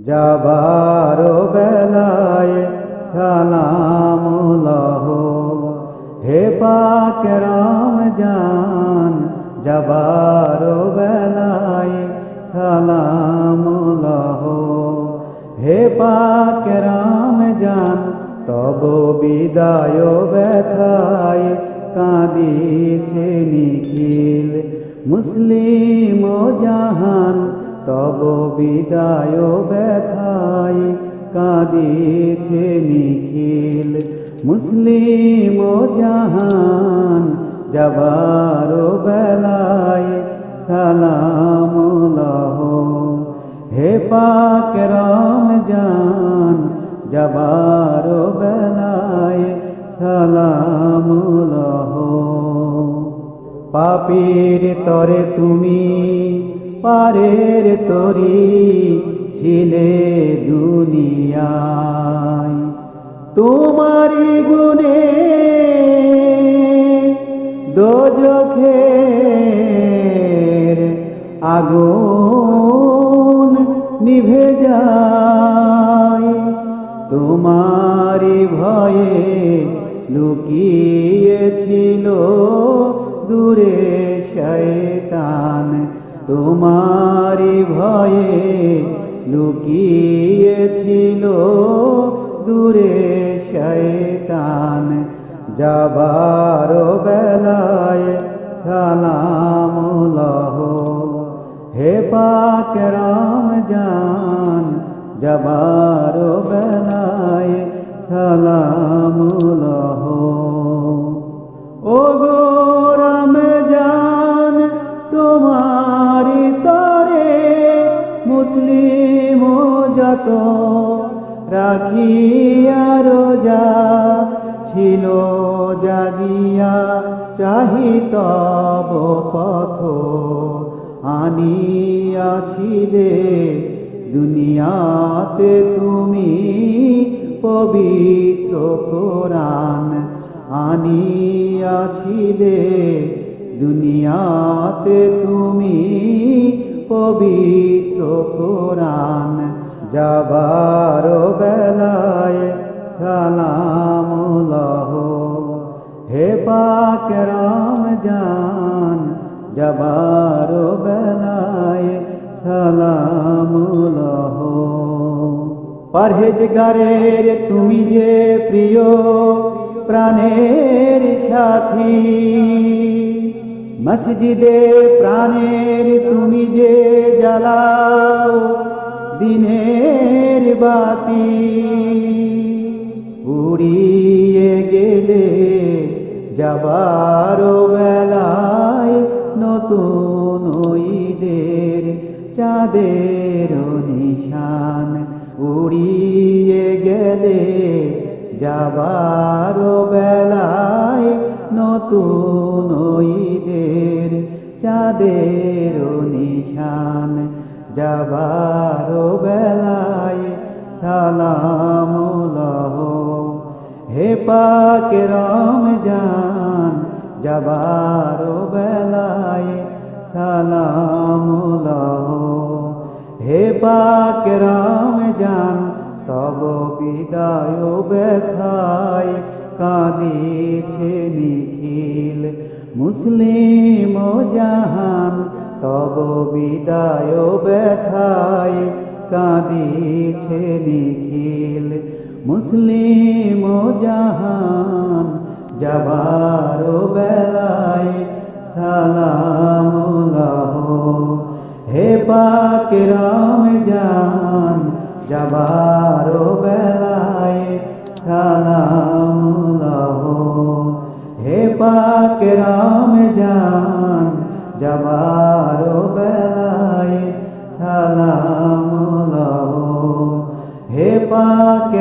যাবার বেলায় সালাম লহ। হে পাক রমজান যাবার বেলায় সালাম লহ। হে পাক রমজান তব বিদায় ব্যথায় কাঁদিছে নিখিল মুসলিম জাহান। তব বিদায় ব্যথায় কাঁদিছে নিখিল মুসলিম জাহান। যাবার বেলায় সালাম লহ। হে পাক রমজান যাবার বেলায় সালাম লহ। পাপীর তরে তুমি পারের তরি ছিলে দুনিয়ায়। তোমারি গুণে দোজখের আগুন নিভে যায়। তোমারি ভয়ে লুকিয়েছিল দূরে শয়তান। তোমারি ভয়ে লুকিয়েছিল দূরে শয়তান। যাবার বেলায় সালাম লহ। হে পাক রমজান যাবার বেলায় সালাম লহ। ও গো রমজান তোমারি তরে মুসলিম যত রাখিয়া রোজা ছিল জাগিয়া চাহিতব পথ। আনিয়াছিলে দুনিয়াতে তুমি পবিত্র কোরআন। আনিয়াছিলে দুনিয়াতে তুমি পবিত্র কোরআন। যাবার বেলায় সালাম লহ। হে পাক রমজান যাবার বেলায় সালাম লহ। পরহেজগারের তুমি যে প্রিয় প্রাণের সাথী। মসজিদে প্রাণের তুমি যে জ্বালাও দিনের বাতি। উড়িয়ে গেলে যাবার বেলায় নতুন ঈদের চাঁদের নিশান। উড়িয়ে গেলে যাবার বেলায় নতুন ঈদের চাঁদের নিশান। যাবার বেলায় সালাম লহ। হে পাক রমজান যাবার বেলায় সালাম লহ। হে পাক রমজান তব বিদায় ব্যথায় কাঁদিছে নিখিল মুসলিম জাহান। তব বিদায় ব্যথায় কাঁদিছে নিখিল মুসলিম জাহান। যাবার বেলায় সালাম লহ। হে পাক রমজান যাবার বেলায় সালাম লহ। হে পাক রমজান যাবার বেলায় সালাম লহ। হে পাক